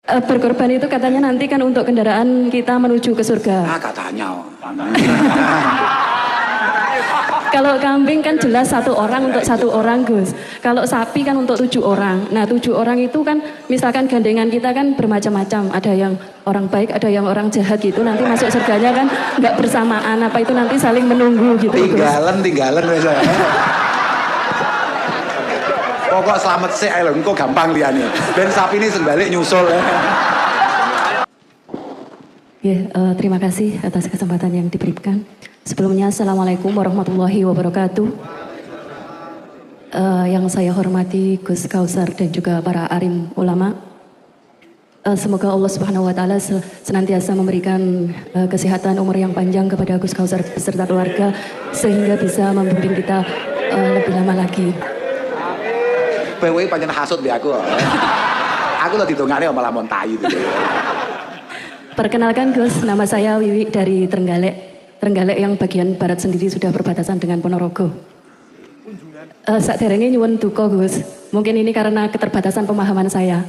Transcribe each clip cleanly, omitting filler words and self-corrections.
Berkorban itu katanya nanti kan untuk kendaraan kita menuju ke surga. Katanya. Kalau kambing kan jelas satu orang untuk satu orang, Gus. Kalau sapi kan untuk 7 orang. Nah, 7 orang itu kan misalkan gandengan kita kan bermacam-macam. Ada yang orang baik, ada yang orang jahat gitu. Nanti masuk surganya kan nggak bersamaan. Apa itu nanti saling menunggu gitu, Gus. Tinggalan misalnya. Pokok selamat sih, ayo engko gampang liane. Ben sapi ini sebalik nyusul ya. Terima kasih atas kesempatan yang diberikan. Sebelumnya, Assalamualaikum warahmatullahi wabarakatuh. Yang saya hormati Gus Kausar dan juga para alim ulama. Semoga Allah Subhanahu wa taala senantiasa memberikan kesehatan umur yang panjang kepada Gus Kausar beserta keluarga sehingga bisa membimbing kita lebih lama lagi. Kowe pancen hasud be aku. Aku lo ditungane malah montai itu. Perkenalkan Gus, nama saya Wiwi dari Trenggalek. Trenggalek yang bagian barat sendiri sudah berbatasan dengan Ponorogo. Sakderenge nyuwun duka Gus. Mungkin ini karena keterbatasan pemahaman saya.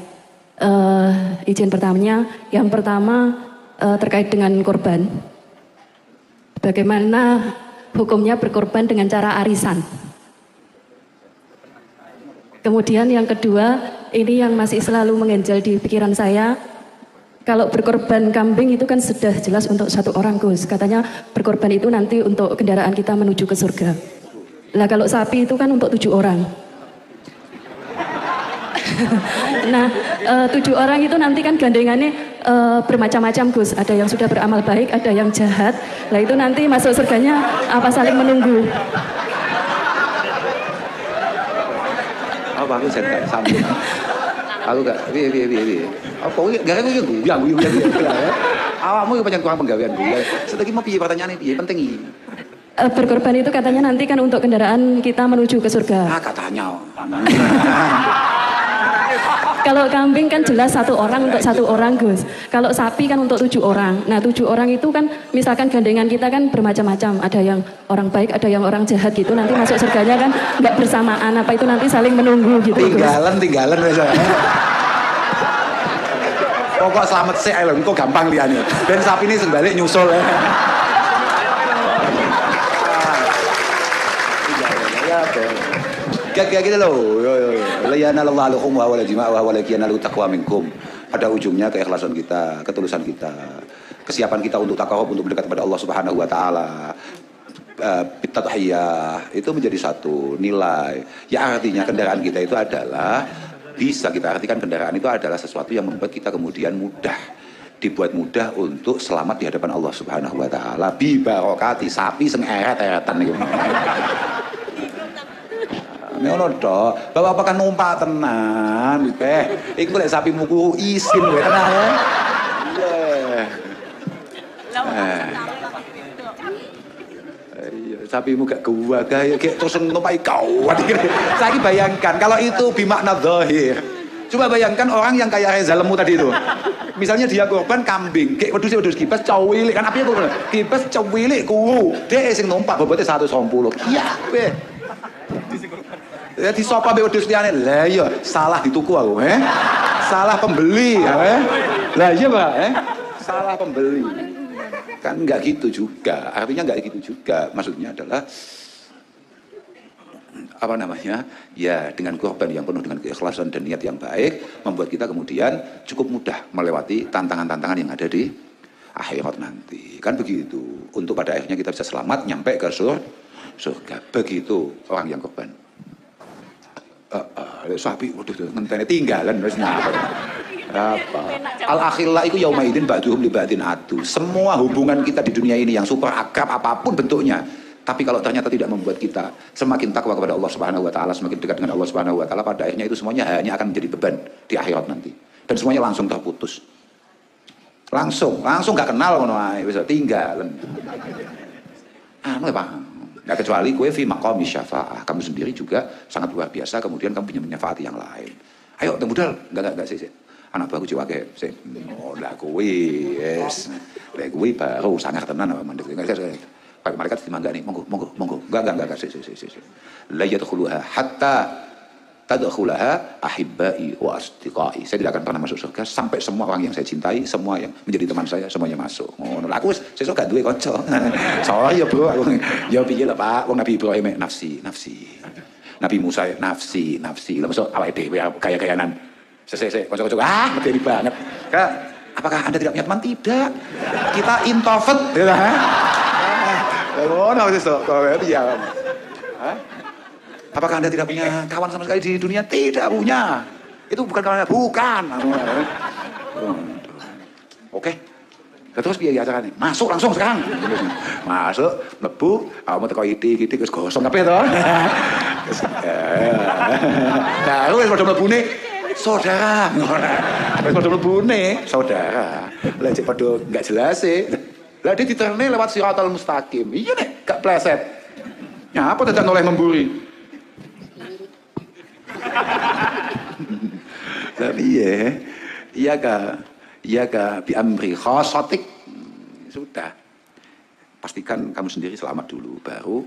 Izin yang pertama terkait dengan korban. Bagaimana hukumnya berkorban dengan cara arisan? Kemudian yang kedua, ini yang masih selalu mengganjal di pikiran saya. Kalau berkorban kambing itu kan sudah jelas untuk 1 orang, Gus. Katanya berkorban itu nanti untuk kendaraan kita menuju ke surga. Lah kalau sapi itu kan untuk 7 orang. Nah, 7 orang itu nanti kan gandengannya bermacam-macam, Gus. Ada yang sudah beramal baik, ada yang jahat. Lah itu nanti masuk surganya apa saling menunggu? Apa aku sentak sambung. Aku gak piye. Apa kuwi gak aku guyang. Awakmu yo pancen kurang penggawean gue. Sedeki mau piye pertanyaane piye penting iki. Berkorban itu katanya nanti kan untuk kendaraan kita menuju ke surga. Katanya. Kalau kambing kan jelas 1 orang untuk 1 orang, Gus. Kalau sapi kan untuk 7 orang. Nah, 7 orang itu kan misalkan gandengan kita kan bermacam-macam. Ada yang orang baik, ada yang orang jahat gitu. Nanti masuk surganya kan nggak bersamaan. Apa itu nanti saling menunggu gitu, Gus. Tinggalan misalnya. Pokok selamat sih, ayo engko gampang liane. Ben sapi ini sebalik nyusul ya. Kayak gitu loh. Layanallahu wa wala jima'u wa lakiyanalu taqwa minkum. Pada ujungnya keikhlasan kita, ketulusan kita, kesiapan kita untuk takawub, untuk mendekat kepada Allah Subhanahu wa taala. Bitatahiyah itu menjadi satu nilai. Ya artinya kendaraan kita itu adalah bisa kita artikan kendaraan itu adalah sesuatu yang membuat kita kemudian dibuat mudah untuk selamat di hadapan Allah Subhanahu wa taala. Bi barokati sapi sing eret-eretan niku. Ngono to, bapak kan numpak tenan, iku lek sapi muku isin wae tenan ya. Iya, sapimu gak gua kayak terus numpai kau. Saiki bayangkan kalau itu bimakna zahir. Coba bayangkan orang yang kayak Reza Lemu tadi itu. Misalnya dia korban kambing, kayak wedhus kibas cawilik kan apinya kok. Kibas cawilik ku. Dhek sing numpak bobote 120. Iya, weh. Ya disopa mbek wedhus liyane. Lah iya, salah dituku aku, Salah pembeli, Lah iya, Pak, Salah pembeli. Kan enggak gitu juga. Artinya enggak gitu juga. Maksudnya adalah apa namanya? Ya, dengan korban yang penuh dengan keikhlasan dan niat yang baik membuat kita kemudian cukup mudah melewati tantangan-tantangan yang ada di akhirat nanti. Kan begitu. Untuk pada akhirnya kita bisa selamat nyampe ke surga. Begitu orang yang korban. Sapi waduh ngenteni tinggalan wis nyapa. Apa? Al akhillah iku yaumaidin ba'duhum li ba'din adu. Semua hubungan kita di dunia ini yang super akrab apapun bentuknya, tapi kalau ternyata tidak membuat kita semakin takwa kepada Allah Subhanahu wa taala, semakin dekat dengan Allah Subhanahu wa taala, pada akhirnya itu semuanya hanya akan menjadi beban di akhirat nanti. Dan semuanya langsung terputus. Langsung gak kenal ngono ae wis tinggalan. Paham. Nah, kecuali kue fi maqami syafa'ah, kamu sendiri juga sangat luar biasa, kemudian kamu punya menyafaati yang lain. Ayo modal enggak sih. Anak baru jiwa ke sih. Oh, lah kue yes. Lah kue baru sangat tenan apa mandek. Pak malaikat dimangga nih, monggo. Enggak sih. La yadkhuluha hatta tadkhulaha ahibbai wa asdiqai. Saya tidak akan pernah masuk surga sampai semua orang yang saya cintai, semua yang menjadi teman saya, semuanya masuk. Ngono. Aku sesuk gak duwe kanca. Sorry ya, Bro. Aku ya piye lah, Pak. Wong Nabi Ibrahim nafsi. Nabi Musa nafsi. Lah masuk awake dhewe gaya-gayanan. Sesek kanca-kanca medeni banget. Kak, apakah Anda tidak punya teman? Tidak. Kita introvert, ya. Ngono sesuk kowe piye? Hah? Apakah Anda tidak punya kawan sama sekali di dunia? Tidak punya. Itu bukan kawan Anda. Bukan. Oke. Terus biar acaranya. Masuk langsung sekarang. Masuk, mlebu, kamu teko iki wis gosong kabeh to. Nah, wis padha mlebune saudara. Wis padha mlebune saudara. Lah cek padha enggak jelas sih. Lah dia diterne lewat siratal mustaqim. Iya nek gak pleset. Ya apa dadak noleh memburi. Tapi iya kak bi amri khosotik. Sudah, pastikan kamu sendiri selamat dulu, baru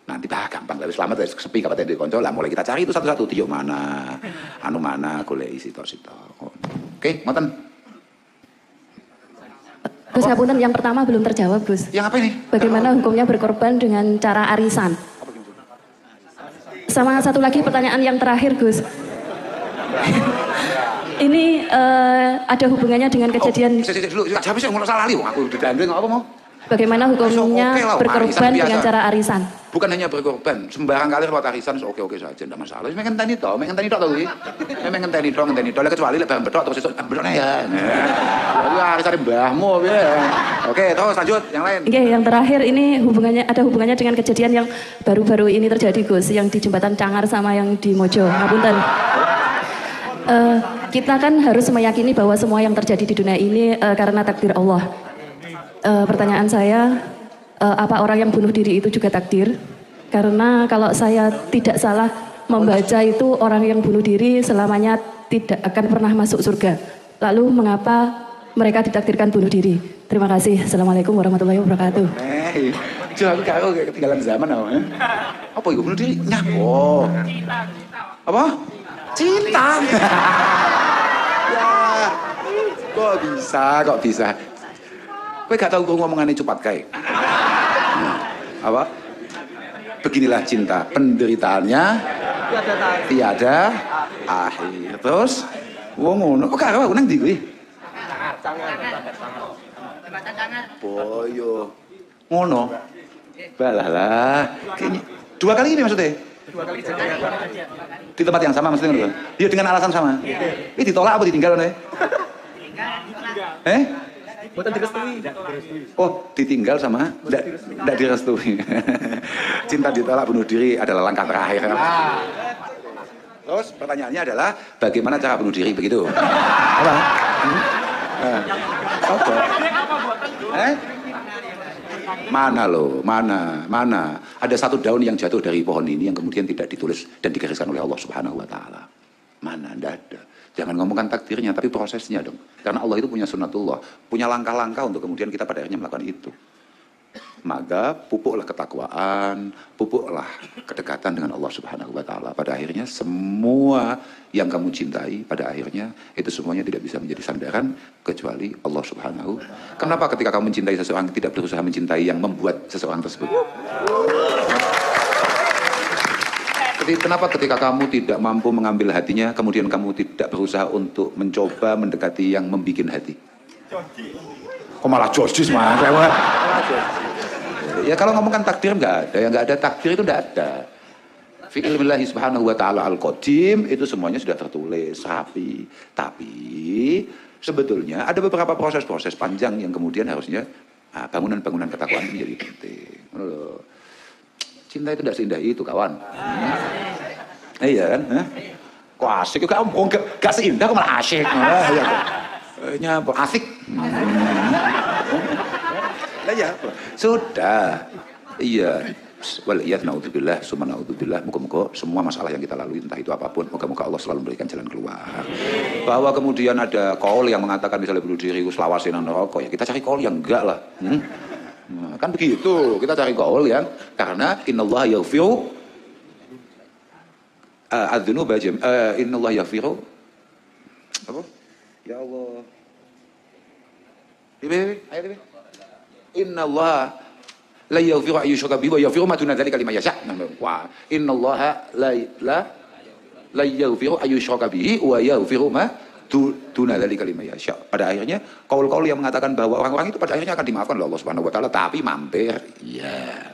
nanti gampang. Tapi selamat dari sepi kapan tadi konco lah. Mulai kita cari itu satu-satu, tiuk mana, anu mana, golek sitok. Oke, ngoten. Gus Ngapunten, yang pertama belum terjawab, Gus. Yang apa ini? Bagaimana hukumnya berkorban dengan cara arisan? Sama satu lagi pertanyaan yang terakhir, Gus. Ini ada hubungannya dengan kejadian. Dulu, habis saya ngomong salah liu. Aku ditanding apa mau? Bagaimana hukumnya berkorban dengan cara arisan? Bukan hanya berkorban, sembarang kali lewat arisan oke saja, tidak masalah. Memang ngenteni tok tau iki. Memang ngenteni tok, kecuali lek barang bedok terus sesuk bedokne ya. Lalu arisan mbahmu piye. Oke, terus lanjut yang lain. Oke, yang terakhir ini ada hubungannya dengan kejadian yang baru-baru ini terjadi, Gus, yang di Jembatan Cangar sama yang di Mojo. Ngapunten. Kita kan harus meyakini bahwa semua yang terjadi di dunia ini karena takdir Allah. Pertanyaan saya, apa orang yang bunuh diri itu juga takdir? Karena kalau saya tidak salah membaca itu orang yang bunuh diri selamanya tidak akan pernah masuk surga. Lalu mengapa mereka ditakdirkan bunuh diri? Terima kasih. Assalamualaikum warahmatullahi wabarakatuh. Jangan karo kayak ketinggalan zaman apa itu bunuh diri? Oh. Apa? Cinta. Ya. Kok bisa? Kowe gak tahu ngomongannya cepat kae. Apa? Beginilah cinta, penderitaannya tiada akhir. Terus wong ngono kok karo aku nang ndi kuwi? Boyo. Ngono. Balalah. Dua kali ini maksudnya? Di tempat yang sama maksudnya ngono. Iya dengan alasan sama. Ini ditolak apa ditinggal nih? Bukan direstui. Oh, ditinggal sama enggak direstui. Cinta ditolak, bunuh diri adalah langkah terakhir. Terus pertanyaannya adalah bagaimana cara bunuh diri begitu? Apa? Apa? Mana? Ada satu daun yang jatuh dari pohon ini yang kemudian tidak ditulis dan digariskan oleh Allah Subhanahu wa taala. Mana? Enggak ada. Jangan ngomongkan takdirnya, tapi prosesnya dong. Karena Allah itu punya sunnatullah, punya langkah-langkah untuk kemudian kita pada akhirnya melakukan itu. Maka pupuklah ketakwaan, pupuklah kedekatan dengan Allah Subhanahu wa taala. Pada akhirnya semua yang kamu cintai pada akhirnya itu semuanya tidak bisa menjadi sandaran kecuali Allah Subhanahu. Kenapa ketika kamu mencintai seseorang tidak berusaha mencintai yang membuat seseorang tersebut? Kenapa ketika kamu tidak mampu mengambil hatinya, kemudian kamu tidak berusaha untuk mencoba mendekati yang membikin hati? Kok malah jojis mah? Ya kalau ngomongkan takdir nggak ada, yang nggak ada takdir itu nggak ada. Fi ilmillahi subhanahu wa ta'ala al-qadim itu semuanya sudah tertulis rapi. Tapi sebetulnya ada beberapa proses-proses panjang yang kemudian harusnya bangunan-bangunan ketakwaan itu menjadi penting. Cinta itu tidak seindah itu, kawan. Iya kan? Kok asik? Kok gak seindah, kok malah asik? Nyapa? Asik. Ya, sudah. Iya. Waliyat naudzubillah, summa naudzubillah. Moga-moga semua masalah yang kita lalui entah itu apapun, moga-moga Allah selalu memberikan jalan keluar. Bahwa kemudian ada kaul yang mengatakan misalnya bunuh diri selawasinan rokok, ya kita cari kaul yang enggak lah. Nah, kan begitu, kita cari gaul ya, karena innallaha yaghfiru adzunuba innallaha yaghfiru apa? Ya Allah. Ayat ini. Innallaha la yaghfiru an yushraka bihi wa yaghfiru ma duna dzalika liman yasha. Wah, innallaha la yaghfiru an yushraka bihi wa yaghfiru ma duna dzalika liman yasha. Pada akhirnya kaul-kaul yang mengatakan bahwa orang-orang itu pada akhirnya akan dimaafkan oleh Allah Subhanahu wa taala, tapi mampir. Iya.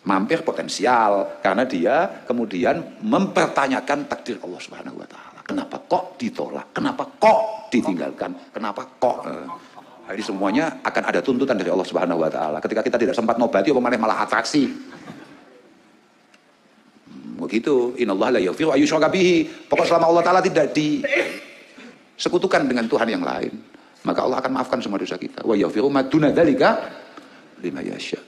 Mampir potensial karena dia kemudian mempertanyakan takdir Allah Subhanahu wa taala. Kenapa kok ditolak? Kenapa kok ditinggalkan? Kenapa kok? Jadi semuanya akan ada tuntutan dari Allah Subhanahu wa taala. Ketika kita tidak sempat nobati malah atraksi. Begitu, innallaha la yaghfiru an yushraka bihi. Pokok selama Allah taala tidak disekutukan dengan Tuhan yang lain, maka Allah akan maafkan semua dosa kita. Wa yaghfiru ma duna dzalika liman yasha.